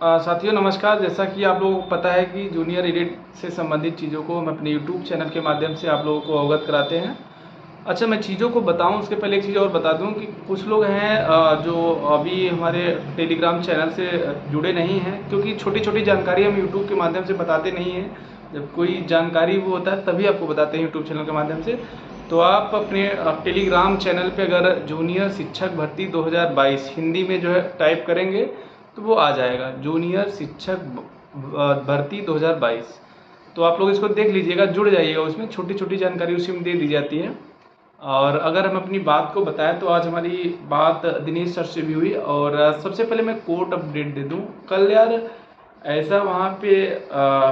साथियों नमस्कार। जैसा कि आप लोगों को पता है कि जूनियर एडिट से संबंधित चीज़ों को हम अपने यूट्यूब चैनल के माध्यम से आप लोगों को अवगत कराते हैं। अच्छा, मैं चीज़ों को बताऊं उसके पहले एक चीज़ और बता दूं कि कुछ लोग हैं जो अभी हमारे टेलीग्राम चैनल से जुड़े नहीं हैं, क्योंकि छोटी छोटी जानकारी हम यूट्यूब के माध्यम से बताते नहीं हैं। जब कोई जानकारी वो होता है तभी आपको बताते हैं यूट्यूब चैनल के माध्यम से। तो आप अपने टेलीग्राम चैनल पे अगर जूनियर शिक्षक भर्ती 2022 हिंदी में जो है टाइप करेंगे तो वो आ जाएगा, जूनियर शिक्षक भर्ती 2022। तो आप लोग इसको देख लीजिएगा, जुड़ जाइएगा, उसमें छोटी छोटी जानकारी उसी में दे दी जाती है। और अगर हम अपनी बात को बताएं तो आज हमारी बात दिनेश सर से भी हुई। और सबसे पहले मैं कोर्ट अपडेट दे दूं, कल यार ऐसा वहाँ पे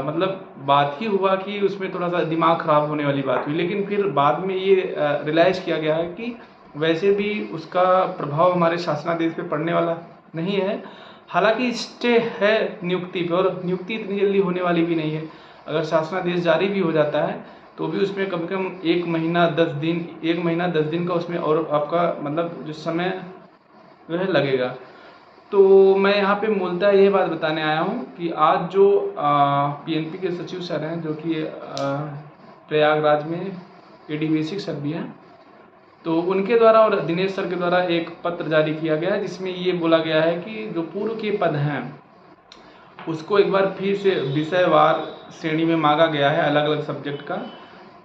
मतलब बात ही हुआ कि उसमें थोड़ा सा दिमाग ख़राब होने वाली बात हुई, लेकिन फिर बाद में ये रियलाइज़ किया गया है कि वैसे भी उसका प्रभाव हमारे शासनादेश पे पड़ने वाला नहीं है। हालांकि स्टे है नियुक्ति पे, और नियुक्ति इतनी जल्दी होने वाली भी नहीं है। अगर शासनादेश जारी भी हो जाता है तो भी उसमें कम से कम 1 महीना 10 दिन का उसमें और आपका मतलब जो समय जो है लगेगा। तो मैं यहाँ पे मूलतः ये बात बताने आया हूँ कि आज जो पीएनपी के सचिव सर हैं, जो कि प्रयागराज में एडी बेसिक सर भी हैं, तो उनके द्वारा और दिनेश सर के द्वारा एक पत्र जारी किया गया है, जिसमें ये बोला गया है कि जो पूर्व के पद हैं उसको एक बार फिर से विषयवार श्रेणी में मांगा गया है, अलग अलग सब्जेक्ट का।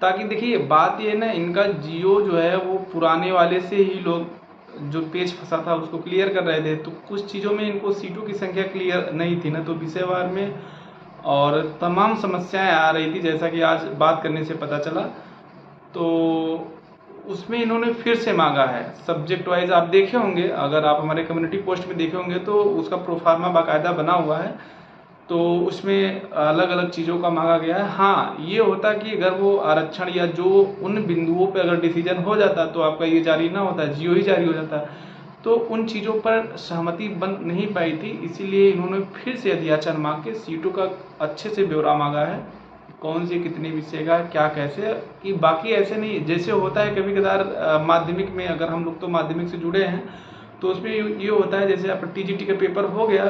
ताकि देखिए बात ये ना, इनका जियो जो है वो पुराने वाले से ही लोग जो पेज फंसा था उसको क्लियर कर रहे थे, तो कुछ चीज़ों में इनको सीटों की संख्या क्लियर नहीं थी ना, तो विषयवार में और तमाम समस्याएं आ रही थी, जैसा कि आज बात करने से पता चला। तो उसमें इन्होंने फिर से मांगा है सब्जेक्ट वाइज। आप देखे होंगे, अगर आप हमारे कम्युनिटी पोस्ट में देखे होंगे तो उसका प्रोफार्मा बाकायदा बना हुआ है, तो उसमें अलग अलग चीज़ों का मांगा गया है। हाँ, ये होता कि अगर वो आरक्षण या जो उन बिंदुओं पे अगर डिसीजन हो जाता तो आपका ये जारी ना होता, जियो ही जारी हो जाता। तो उन चीज़ों पर सहमति बन नहीं पाई थी, इसीलिए इन्होंने फिर से अध्याचन मांग के सीटों का अच्छे से ब्यौरा मांगा है, कौन से कितने विषय का क्या कैसे। कि बाकी ऐसे नहीं जैसे होता है कभी कदार माध्यमिक में, अगर हम लोग तो माध्यमिक से जुड़े हैं तो उसमें ये होता है, जैसे आप टीजीटी का पेपर हो गया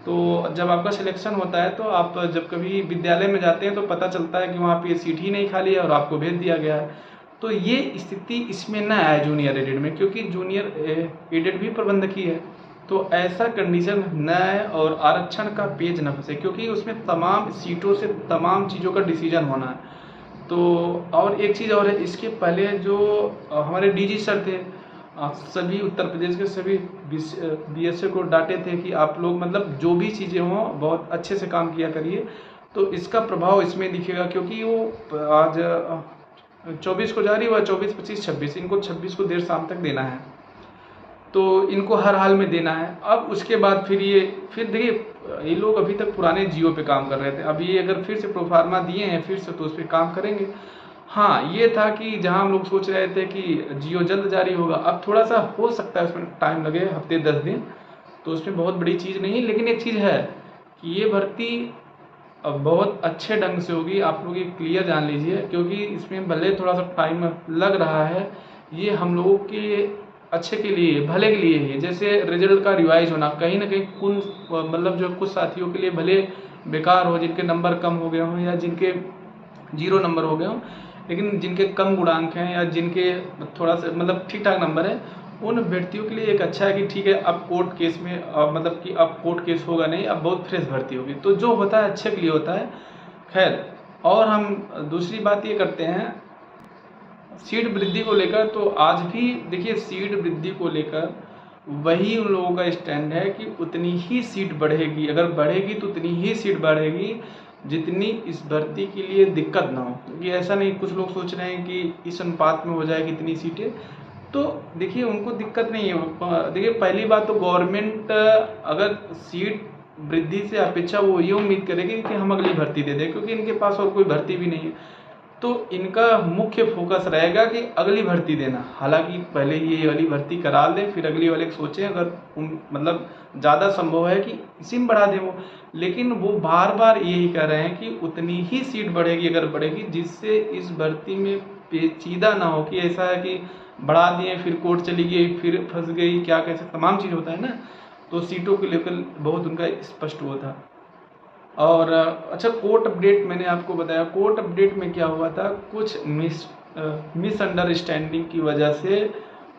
तो जब आपका सिलेक्शन होता है तो आप जब कभी विद्यालय में जाते हैं तो पता चलता है कि वहाँ पे सीट ही नहीं खाली है और आपको भेज दिया गया है। तो ये स्थिति इसमें न आए जूनियर एडेड में, क्योंकि जूनियर एडेड भी प्रबंधकीय है। तो ऐसा कंडीशन न आए और आरक्षण का पेज न फंसे, क्योंकि उसमें तमाम सीटों से तमाम चीज़ों का डिसीजन होना है। तो और एक चीज़ और है, इसके पहले जो हमारे डीजी सर थे, सभी उत्तर प्रदेश के सभी बीएसए को डांटे थे कि आप लोग मतलब जो भी चीज़ें हों बहुत अच्छे से काम किया करिए। तो इसका प्रभाव इसमें दिखेगा, क्योंकि वो आज 24 को जारी हुआ, 24, 25, 26, इनको 26 को देर शाम तक देना है, तो इनको हर हाल में देना है। अब उसके बाद फिर देखिए ये लोग अभी तक पुराने जियो पे काम कर रहे थे, अब ये अगर फिर से प्रोफार्मा दिए हैं फिर से तो उस पर काम करेंगे। हाँ, ये था कि जहाँ हम लोग सोच रहे थे कि जियो जल्द जारी होगा, अब थोड़ा सा हो सकता है उसमें टाइम लगे, हफ्ते 10 दिन, तो उसमें बहुत बड़ी चीज़ नहीं। लेकिन एक चीज़ है कि ये भर्ती अब बहुत अच्छे ढंग से होगी, आप लोग ये क्लियर जान लीजिए, क्योंकि इसमें भले थोड़ा सा टाइम लग रहा है, ये हम लोगों के अच्छे के लिए, भले के लिए ही। जैसे रिजल्ट का रिवाइज होना कहीं ना कहीं मतलब जो कुछ साथियों के लिए भले बेकार हो, जिनके नंबर कम हो गए हों या जिनके 0 नंबर हो गए हों, लेकिन जिनके कम गुणांक हैं या जिनके थोड़ा सा मतलब ठीक ठाक नंबर है, उन अभ्यर्थियों के लिए एक अच्छा है कि ठीक है अब कोर्ट केस में मतलब कि अब कोर्ट केस होगा नहीं, अब बहुत फ्रेश भर्ती होगी, तो जो होता है अच्छे के लिए होता है। खैर, और हम दूसरी बात ये करते हैं सीट वृद्धि को लेकर। तो आज भी देखिए सीट वृद्धि को लेकर वही उन लोगों का स्टैंड है कि उतनी ही सीट बढ़ेगी, अगर बढ़ेगी तो उतनी ही सीट बढ़ेगी जितनी इस भर्ती के लिए दिक्कत ना हो। क्योंकि ऐसा नहीं, कुछ लोग सोच रहे हैं कि इस अनुपात में हो जाएगी इतनी सीटें, तो देखिए उनको दिक्कत नहीं है। देखिए पहली बात तो गवर्नमेंट अगर सीट वृद्धि से अपेक्षा वो ये उम्मीद करेगी कि हम अगली भर्ती दे दें, क्योंकि इनके पास और कोई भर्ती भी नहीं है। तो इनका मुख्य फोकस रहेगा कि अगली भर्ती देना। हालांकि पहले ये वाली भर्ती करा दें फिर अगली वाले सोचें, अगर मतलब ज़्यादा संभव है कि इसी में बढ़ा दें वो, लेकिन वो बार बार यही कह रहे हैं कि उतनी ही सीट बढ़ेगी अगर बढ़ेगी, जिससे इस भर्ती में पेचीदा ना हो कि ऐसा है कि बढ़ा दिए फिर कोर्ट चली गई फिर फंस गई, क्या कैसे तमाम चीज़ होता है ना। तो सीटों को लेकर बहुत उनका स्पष्ट हुआ था। और अच्छा, कोर्ट अपडेट मैंने आपको बताया, कोर्ट अपडेट में क्या हुआ था, कुछ मिसअंडरस्टैंडिंग की वजह से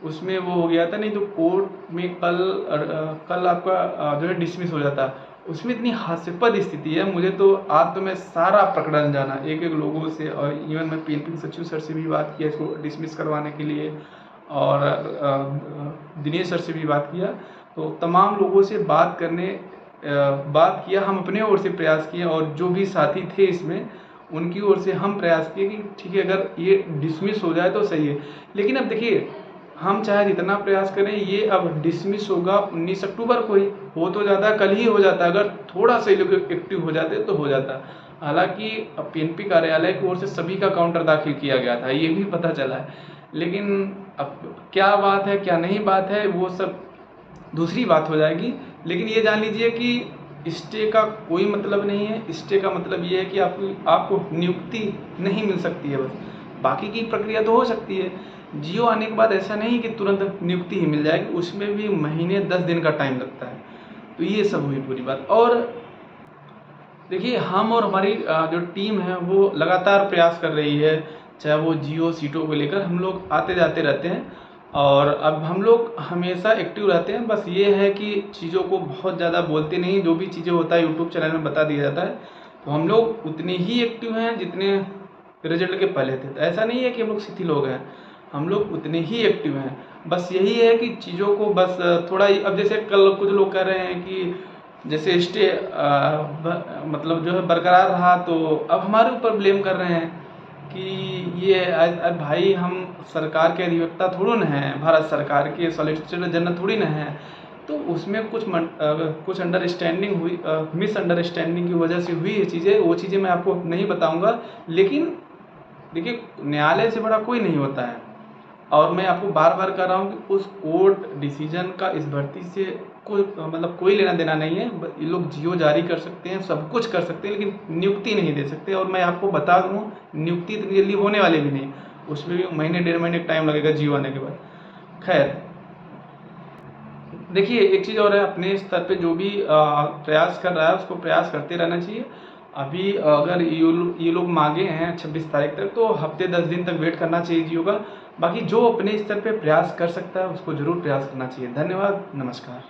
उसमें वो हो गया था, नहीं तो कोर्ट में कल आपका जो है डिसमिस हो जाता। उसमें इतनी हास्यास्पद स्थिति है, मुझे तो आज तो मैं सारा प्रकरण जाना एक एक लोगों से, और इवन मैं PNP सचिव सर से भी बात किया इसको डिसमिस करवाने के लिए, और दिनेश सर से भी बात किया। तो तमाम लोगों से बात किया, हम अपने ओर से प्रयास किए, और जो भी साथी थे इसमें उनकी ओर से हम प्रयास किए कि ठीक है, अगर ये डिसमिस हो जाए तो सही है। लेकिन अब देखिए, हम चाहे जितना प्रयास करें, ये अब डिसमिस होगा 19 अक्टूबर को ही, हो तो जाता, कल ही हो जाता, अगर थोड़ा सा लोग एक्टिव हो जाते तो हो जाता। हालांकि PNP कार्यालय की ओर से सभी का काउंटर दाखिल किया गया था, ये भी पता चला है। लेकिन अब क्या बात है क्या नहीं बात है, वो सब दूसरी बात हो जाएगी। लेकिन ये जान लीजिए कि स्टे का कोई मतलब नहीं है। स्टे का मतलब ये है कि आपको नियुक्ति नहीं मिल सकती है, बस बाकी की प्रक्रिया तो हो सकती है। जियो आने के बाद ऐसा नहीं कि तुरंत नियुक्ति ही मिल जाएगी, उसमें भी महीने 10 दिन का टाइम लगता है। तो ये सब हुई पूरी बात। और देखिए, हम और हमारी जो टीम है वो लगातार प्रयास कर रही है, चाहे वो जियो सीटों को लेकर, हम लोग आते जाते रहते हैं, और अब हम लोग हमेशा एक्टिव रहते हैं। बस ये है कि चीज़ों को बहुत ज़्यादा बोलते नहीं, जो भी चीज़ें होता है यूट्यूब चैनल में बता दिया जाता है। तो हम लोग उतने ही एक्टिव हैं जितने रिजल्ट के पहले थे। तो ऐसा नहीं है कि हम लोग शिथिल हो गए हैं, हम लोग उतने ही एक्टिव हैं। बस यही है कि चीज़ों को बस थोड़ा ही, अब जैसे कल कुछ लोग कह रहे हैं कि जैसे स्टे मतलब जो है बरकरार रहा, तो अब हमारे ऊपर ब्लेम कर रहे हैं कि ये भाई, हम सरकार के अधिवक्ता थोड़ी न हैं, भारत सरकार के सॉलिसिटर जनरल थोड़ी न हैं। तो उसमें कुछ अंडरस्टैंडिंग हुई, मिसअंडरस्टैंडिंग की वजह से हुई ये चीज़ें, वो चीज़ें मैं आपको नहीं बताऊंगा। लेकिन देखिए, न्यायालय से बड़ा कोई नहीं होता है, और मैं आपको बार बार कह रहा हूँ कि उस कोर्ट डिसीजन का इस भर्ती से कोई लेना देना नहीं है। ये लोग जियो जारी कर सकते हैं, सब कुछ कर सकते हैं, लेकिन नियुक्ति नहीं दे सकते। और मैं आपको बता दूँ, नियुक्ति इतनी जल्दी होने वाली भी नहीं, उसमें भी महीने 1.5 महीने का टाइम लगेगा जियो आने के बाद। खैर, देखिए, एक चीज़ और है, अपने स्तर पे जो भी प्रयास कर रहा है उसको प्रयास करते रहना चाहिए। अभी अगर ये लोग मांगे हैं 26 तारीख तक, तो हफ्ते 10 दिन तक वेट करना चाहिए जियो का। बाकी जो अपने स्तर पे प्रयास कर सकता है उसको जरूर प्रयास करना चाहिए। धन्यवाद, नमस्कार।